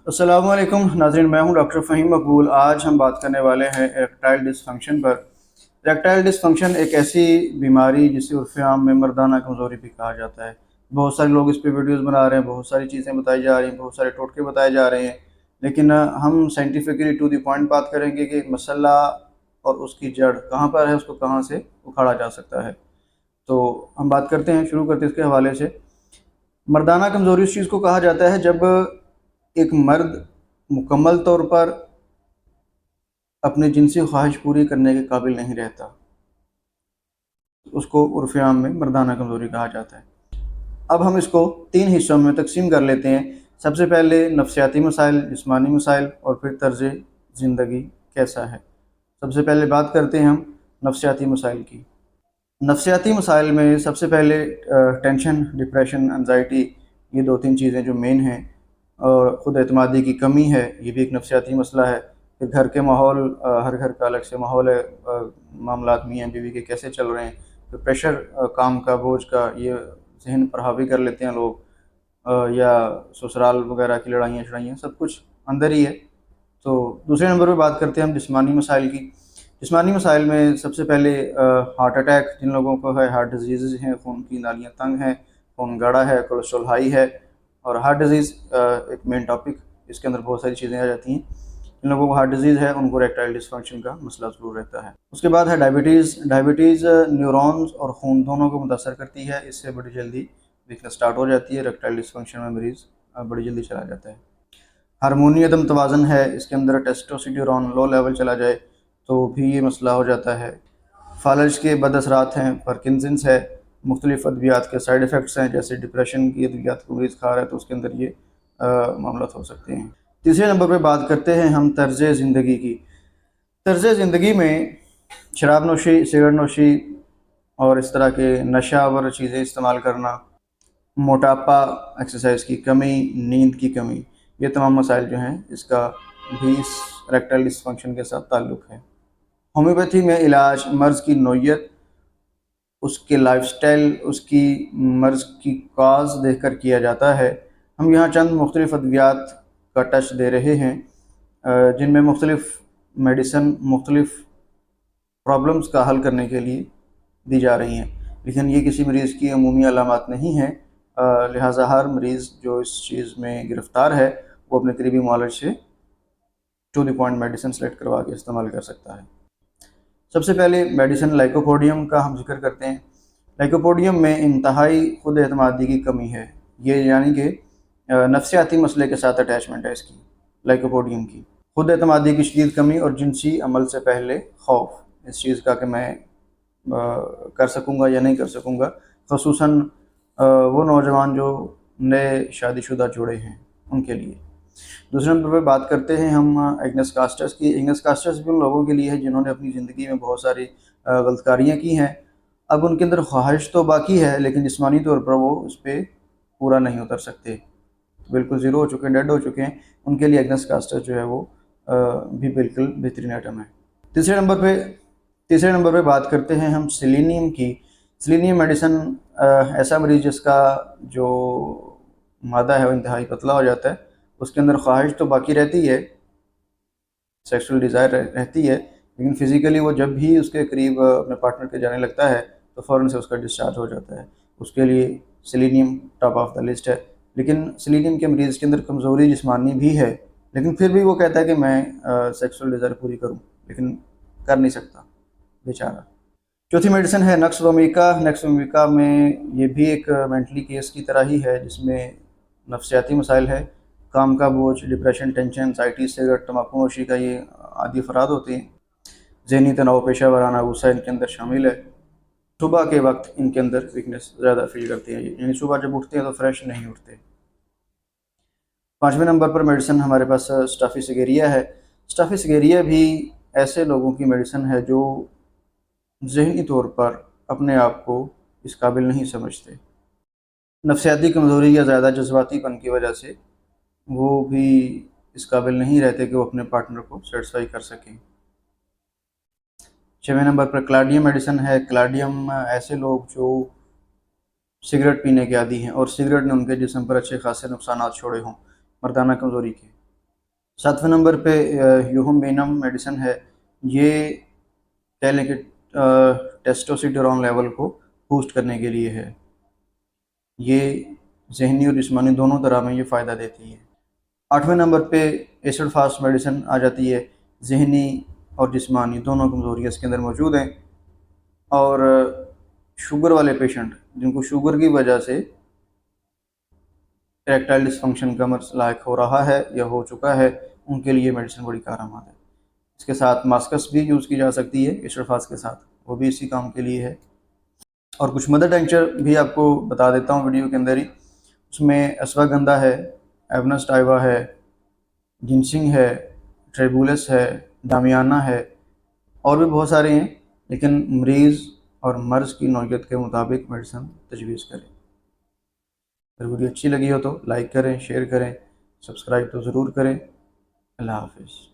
अस्सलामु अलैकुम नाज़रीन, मैं हूं डॉक्टर फ़हीम मकबूल। आज हम बात करने वाले हैं इरेक्टाइल डिसफंक्शन पर। इरेक्टाइल डिसफंक्शन एक ऐसी बीमारी जिसे उर्फ़ आम में मर्दाना कमज़ोरी भी कहा जाता है। बहुत सारे लोग इस पे वीडियोस बना रहे हैं, बहुत सारी चीज़ें बताई जा रही हैं, बहुत सारे टोटके बताए जा रहे हैं, लेकिन हम साइंटिफिकली टू द पॉइंट बात करेंगे कि मसला और उसकी जड़ कहाँ पर है, उसको कहाँ से उखाड़ा जा सकता है। तो हम बात करते हैं, शुरू करते हैं इसके हवाले से। मर्दाना कमज़ोरी उस चीज़ को कहा जाता है जब एक मर्द मुकम्मल तौर पर अपनी जिनसी ख्वाहिश पूरी करने के काबिल नहीं रहता, उसको उर्फ़ आम में मर्दाना कमज़ोरी कहा जाता है। अब हम इसको 3 हिस्सों में तकसीम कर लेते हैं। सबसे पहले नफ्सियाती मसाइल, जिस्मानी मसाइल और फिर तर्ज़ ज़िंदगी कैसा है। सबसे पहले बात करते हैं हम नफ्सियाती मसाइल की। नफ्सियाती मसाइल में सबसे पहले टेंशन, डिप्रेशन, एंजाइटी, ये 2-3 चीज़ें जो मेन हैं। और ख़ुद एतमादी की कमी है, ये भी एक नफ्सियाती मसला है। फिर घर के माहौल, हर घर का अलग से माहौल है, मामलात मियाँ बीवी के कैसे चल रहे हैं। फिर प्रेशर, काम का बोझ का, ये ज़हन पर हावी कर लेते हैं लोग, या ससुराल वगैरह की लड़ाइयाँ शड़ाइयाँ, सब कुछ अंदर ही है। तो दूसरे नंबर पे बात करते हैं हम जिस्मानी मसाइल की। जिस्मानी मसाइल में सबसे पहले हार्ट अटैक, जिन लोगों को है, हार्ट डिजीज़ हैं, खून की नालियाँ तंग हैं, खून गाढ़ा है, कोलेस्ट्रॉल हाई है। और हार्ट डिज़ीज़ एक मेन टॉपिक, इसके अंदर बहुत सारी चीज़ें आ जाती हैं। जिन लोगों को हार्ट डिज़ीज़ है उनको इरेक्टाइल डिसफंक्शन का मसला ज़रूर रहता है। उसके बाद है डायबिटीज़। डायबिटीज़ न्यूरॉन्स और खून दोनों को मुतासर करती है, इससे बड़ी जल्दी वीकनेस स्टार्ट हो जाती है। इरेक्टाइल डिसफंक्शन में मरीज़ बड़ी जल्दी चला जाता है। हार्मोनी अदम तवाज़न है, इसके अंदर टेस्टोस्टेरोन लो लेवल चला जाए तो भी ये मसला हो जाता है। फालज के बद असरात हैं, पार्किंसंस है, मुख्तलिफ़ अद्वियात के साइड इफ़ेक्ट्स हैं, जैसे डिप्रेशन की अद्वियात को मरीज़ खा रहा है तो उसके अंदर ये मामला हो सकते हैं। तीसरे नंबर पे बात करते हैं हम तर्ज़ ज़िंदगी की। तर्ज़ ज़िंदगी में शराब नोशी, सिगरेट नोशी और इस तरह के नशावर चीज़ें इस्तेमाल करना, मोटापा, एक्सरसाइज की कमी, नींद की कमी, ये तमाम मसाइल जो हैं इसका भी इस इरेक्टाइल डिसफंक्शन के साथ ताल्लुक़ है। होम्योपैथी में इलाज मर्ज़ की नोयत, उसके लाइफस्टाइल, उसकी मर्ज़ की कॉज देखकर किया जाता है। हम यहाँ चंद मुख्तलिफ़ अद्वियात का टच दे रहे हैं, जिनमें मुख्तलिफ़ मेडिसिन मुख्तलिफ़ प्रॉब्लम्स का हल करने के लिए दी जा रही हैं, लेकिन ये किसी मरीज़ की अमूमी अलामत नहीं है। लिहाजा हर मरीज़ जो इस चीज़ में गिरफ़्तार है वो अपने करीबी मुआलिज से to the point medicine select करवा के इस्तेमाल कर सकता है। सबसे पहले मेडिसिन लाइकोपोडियम का हम जिक्र करते हैं। लाइकोपोडियम में इंतहाई खुद एतमादी की कमी है, ये यानी कि नफ्सियाती मसले के साथ अटैचमेंट है इसकी, लाइकोपोडियम की। खुद एतमादी की शदीद कमी और जिनसी अमल से पहले खौफ, इस चीज़ का कि मैं कर सकूँगा या नहीं कर सकूँगा, ख़ुसूसन वो नौजवान जो नए शादीशुदा जोड़े हैं उनके लिए। दूसरे नंबर पर बात करते हैं हम एग्नेस कास्टस की। एग्नेस कास्टस भी उन लोगों के लिए है जिन्होंने अपनी ज़िंदगी में बहुत सारी गलतकारियाँ की हैं। अब उनके अंदर ख्वाहिश तो बाकी है, लेकिन जिस्मानी तौर पर वो उस पर पूरा नहीं उतर सकते, बिल्कुल ज़ीरो हो चुके हैं, डेड हो चुके हैं। उनके लिए एग्नेस कास्टस जो है वो भी बिल्कुल बेहतरीन आइटम है। तीसरे नंबर पे बात करते हैं हम सेलेनियम की। सेलेनियम मेडिसिन, ऐसा मरीज़ जिसका जो मादा है वो इंतहाई पतला हो जाता है, उसके अंदर ख्वाहिश तो बाकी रहती है, सेक्सुअल डिज़ायर रहती है, लेकिन फ़िज़िकली वो जब भी उसके करीब अपने पार्टनर के जाने लगता है तो फ़ौरन से उसका डिस्चार्ज हो जाता है। उसके लिए selenium top of the list है। लेकिन सेलेनियम के मरीज़ के अंदर कमज़ोरी जिस्मानी भी है, लेकिन फिर भी वो कहता है कि मैं सेक्सुअल डिज़ायर पूरी करूँ, लेकिन कर नहीं सकता बेचारा। चौथी मेडिसिन है नक्स वोमिका। नक्स वोमिका में ये भी एक मेंटली केस की तरह ही है, जिसमें नफ्सियाती मसाइल है, काम का बोझ, डिप्रेशन, टेंशन, एंजाइटी, सिगरेट, तम्बाकू नोशी का ये आदि अफराद होते हैं। ज़हनी तनाव, पेशा वाराना गुस्सा इनके अंदर शामिल है। सुबह के वक्त इनके अंदर वीकनेस ज़्यादा फील करते हैं, यानी सुबह जब उठते हैं तो फ्रेश नहीं उठते। 5वें नंबर पर मेडिसिन हमारे पास स्टाफिसिगेरिया है। स्टाफिसिगेरिया भी ऐसे लोगों की मेडिसिन है जो ज़हनी तौर पर अपने आप को इस काबिल नहीं समझते। नफ्सियाती कमज़ोरी या ज़्यादा जज्बातीपन की वजह से वो भी इस काबिल नहीं रहते कि वो अपने पार्टनर को सेटिस्फाई कर सकें। 6वें नंबर पर क्लाडियम मेडिसिन है। क्लाडियम ऐसे लोग जो सिगरेट पीने के आदी हैं और सिगरेट ने उनके जिस्म पर अच्छे खासे नुकसानात छोड़े हों मर्दाना कमज़ोरी के, 7वें नंबर पे यूहोमेनम मेडिसिन है। ये कह लें कि टेस्टोस्टेरोन लेवल को बूस्ट करने के लिए है। ये ज़हनी और जिस्मानी दोनों तरह में ये फ़ायदा देती है। 8वें नंबर पे एसिड फास्ट मेडिसिन आ जाती है। ज़हनी और जिस्मानी दोनों कमज़ोरियाँ इसके अंदर मौजूद हैं। और शुगर वाले पेशेंट जिनको शुगर की वजह से इरेक्टाइल डिसफंक्शन का मसला हो रहा है या हो चुका है, उनके लिए मेडिसिन बड़ी कारआमद है। इसके साथ मास्कस भी यूज़ की जा सकती है एसिड फास्ट के साथ, वो भी इसी काम के लिए है। और कुछ मदर टिंचर भी आपको बता देता हूँ वीडियो के अंदर ही। उसमें अश्वगंधा है, एवनस टाइवा है, जिनसिंग है, ट्रेबुलस है, दामियाना है, और भी बहुत सारे हैं, लेकिन मरीज़ और मर्ज़ की नौयत के मुताबिक मेडिसिन तजवीज़ करें। अगर वीडियो अच्छी लगी हो तो लाइक करें, शेयर करें, सब्सक्राइब तो ज़रूर करें। अल्लाह हाफ़िज़।